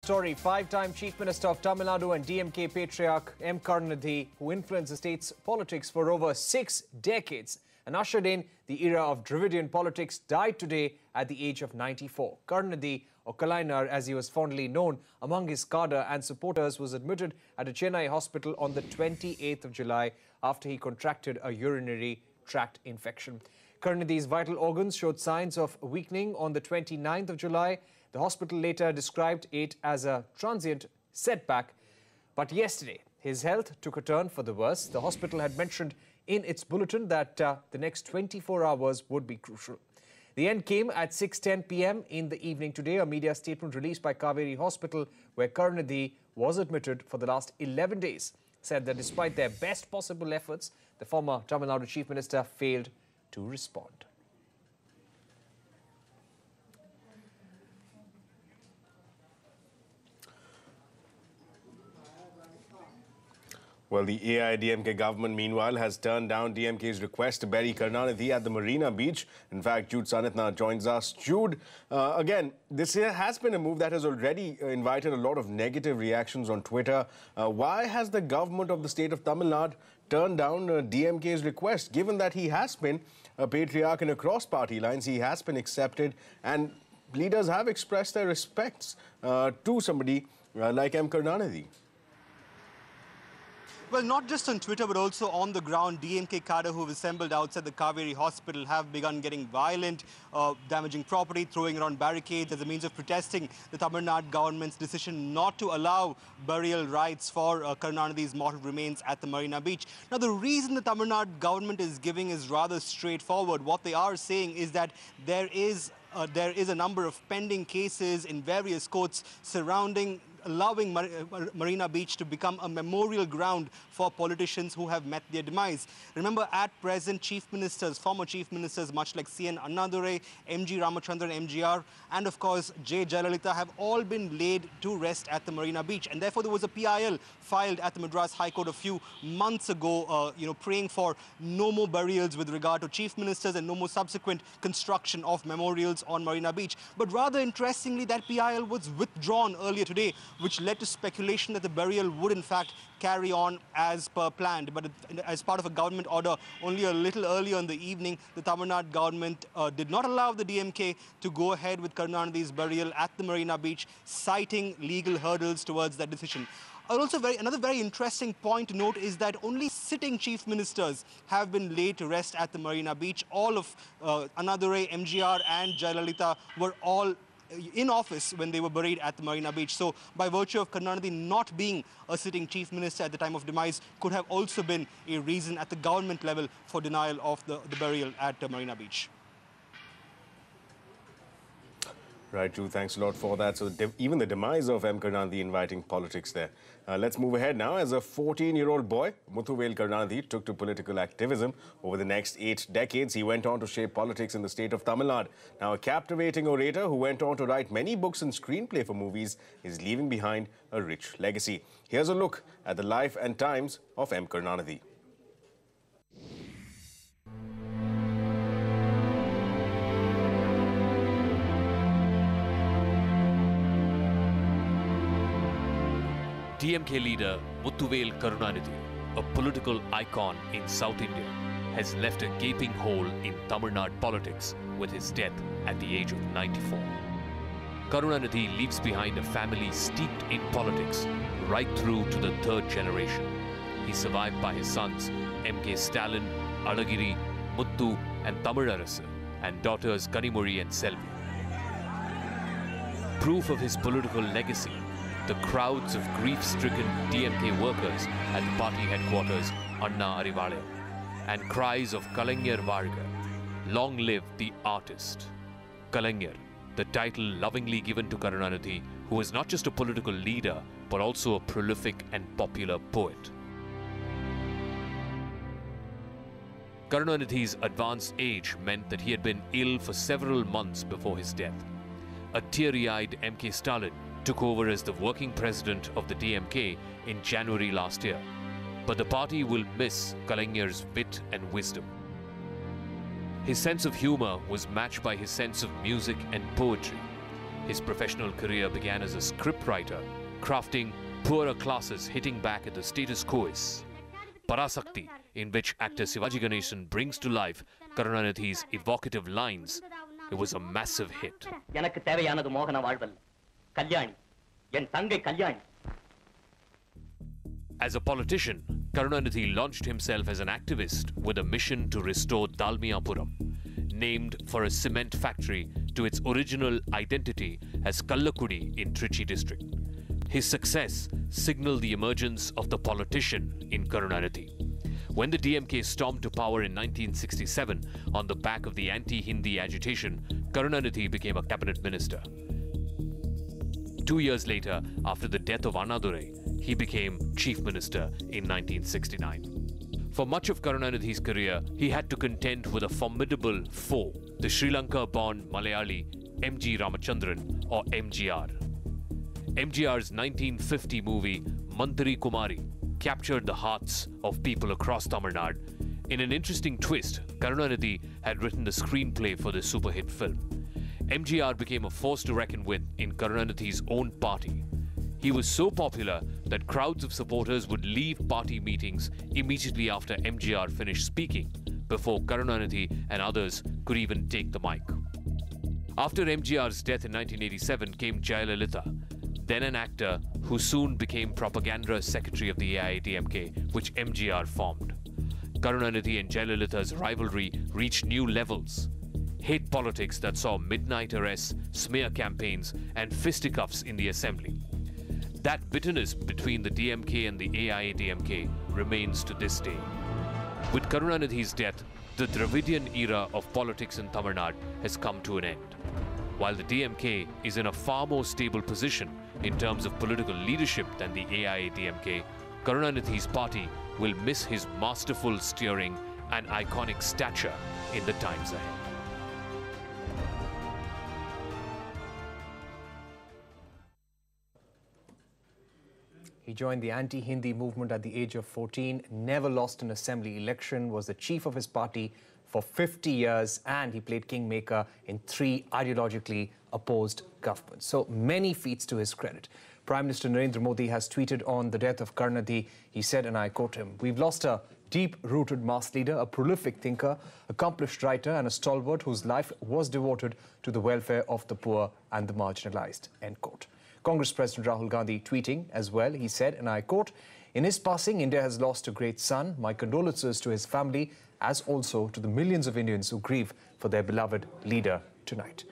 story. Five-time Chief Minister of Tamil Nadu and DMK Patriarch M Karunanidhi, who influenced the state's politics for over 6 decades and ushered in the era of Dravidian politics, died today at the age of 94. Karunanidhi, or Kalainar as he was fondly known among his cadre and supporters, was admitted at a Chennai hospital on the 28th of July after he contracted a urinary tract infection. Karunanidhi's vital organs showed signs of weakening on the 29th of July. The hospital later described it as a transient setback. But yesterday, his health took a turn for the worse. The hospital had mentioned in its bulletin that the next 24 hours would be crucial. The end came at 6:10 p.m. in the evening today. A media statement released by Kauvery Hospital, where Karunanidhi was admitted for the last 11 days, said that despite their best possible efforts, the former Tamil Nadu Chief Minister failed to respond. Well, the AIDMK government, meanwhile, has turned down DMK's request to bury Karunanidhi at the Marina Beach. In fact, Jude Sanith now joins us. Jude, again, this has been a move that has already invited a lot of negative reactions on Twitter. Why has the government of the state of Tamil Nadu turned down DMK's request, given that he has been a patriarch and across party lines, he has been accepted, and leaders have expressed their respects to somebody like M Karunanidhi? Well, not just on Twitter, but also on the ground, DMK cadre who have assembled outside the Kauvery hospital have begun getting violent, damaging property, throwing around barricades as a means of protesting the Tamil Nadu government's decision not to allow burial rites for Karunanidhi's mortal remains at the Marina Beach. Now, the reason the Tamil Nadu government is giving is rather straightforward. What they are saying is that there is a number of pending cases in various courts surrounding allowing Marina Beach to become a memorial ground for politicians who have met their demise. Remember, at present, chief ministers, former chief ministers, much like C.N. Annadure, M.G. Ramachandran, M.G.R., and of course, J. Jayalalitha, have all been laid to rest at the Marina Beach. And therefore, there was a PIL filed at the Madras High Court a few months ago, praying for no more burials with regard to chief ministers and no more subsequent construction of memorials on Marina Beach. But rather interestingly, that PIL was withdrawn earlier today, which led to speculation that the burial would in fact carry on as per planned. But as part of a government order, only a little earlier in the evening, the Tamil Nadu government did not allow the DMK to go ahead with Karunanidhi's burial at the Marina Beach, citing legal hurdles towards that decision. Also, another very interesting point to note is that only sitting chief ministers have been laid to rest at the Marina Beach. All of Annadure, MGR and Jayalalitha were all in office when they were buried at the Marina Beach. So, by virtue of Karunanidhi not being a sitting chief minister at the time of demise, could have also been a reason at the government level for denial of the burial at Marina Beach. Right, Drew, thanks a lot for that. So even the demise of M Karunanidhi inviting politics there. Let's move ahead now. As a 14-year-old boy, Muthuvel Karunanidhi took to political activism. Over the next 8 decades, he went on to shape politics in the state of Tamil Nadu. Now, a captivating orator who went on to write many books and screenplay for movies is leaving behind a rich legacy. Here's a look at the life and times of M Karunanidhi. DMK leader Muthuvel Karunanidhi, a political icon in South India, has left a gaping hole in Tamil Nadu politics with his death at the age of 94. Karunanidhi leaves behind a family steeped in politics right through to the 3rd generation. He's survived by his sons M.K. Stalin, Alagiri, Muthu and Tamilarasu, and daughters Kanimuri and Selvi. Proof of his political legacy, the crowds of grief-stricken DMK workers at the party headquarters, Anna Arivalayam, and cries of Kalainar Varga, long live the artist. Kalainar, the title lovingly given to Karunanidhi, who was not just a political leader, but also a prolific and popular poet. Karunanidhi's advanced age meant that he had been ill for several months before his death. A teary-eyed M.K. Stalin took over as the working president of the DMK in January last year. But the party will miss Kalainar's wit and wisdom. His sense of humor was matched by his sense of music and poetry. His professional career began as a scriptwriter, crafting poorer classes hitting back at the status quo. Parasakti, in which actor Sivaji Ganesan brings to life Karunanidhi's evocative lines, it was a massive hit. As a politician, Karunanidhi launched himself as an activist with a mission to restore Dalmiyapuram, named for a cement factory to its original identity as Kallakudi in Trichy district. His success signaled the emergence of the politician in Karunanidhi. When the DMK stormed to power in 1967 on the back of the anti-Hindi agitation, Karunanidhi became a cabinet minister. 2 years later, after the death of Annadurai, he became chief minister in 1969. For much of Karunanidhi's career, he had to contend with a formidable foe, the Sri Lanka-born Malayali M.G. Ramachandran, or MGR. MGR's 1950 movie Mantri Kumari captured the hearts of people across Tamil Nadu. In an interesting twist, Karunanidhi had written the screenplay for this super-hit film. MGR became a force to reckon with in Karunanidhi's own party. He was so popular that crowds of supporters would leave party meetings immediately after MGR finished speaking, before Karunanidhi and others could even take the mic. After MGR's death in 1987 came Jayalalitha, then an actor who soon became propaganda secretary of the AIADMK, which MGR formed. Karunanidhi and Jayalalitha's rivalry reached new levels. Hate politics that saw midnight arrests, smear campaigns, and fisticuffs in the assembly. That bitterness between the DMK and the AIADMK remains to this day. With Karunanidhi's death, the Dravidian era of politics in Tamil Nadu has come to an end. While the DMK is in a far more stable position in terms of political leadership than the AIADMK, Karunanidhi's party will miss his masterful steering and iconic stature in the times ahead. He joined the anti-Hindi movement at the age of 14, never lost an assembly election, was the chief of his party for 50 years, and he played kingmaker in 3 ideologically opposed governments. So many feats to his credit. Prime Minister Narendra Modi has tweeted on the death of Karunanidhi. He said, and I quote him, "We've lost a deep-rooted mass leader, a prolific thinker, accomplished writer, and a stalwart whose life was devoted to the welfare of the poor and the marginalized," end quote. Congress President Rahul Gandhi tweeting as well, he said, and I quote, "In his passing, India has lost a great son. My condolences to his family, as also to the millions of Indians who grieve for their beloved leader tonight."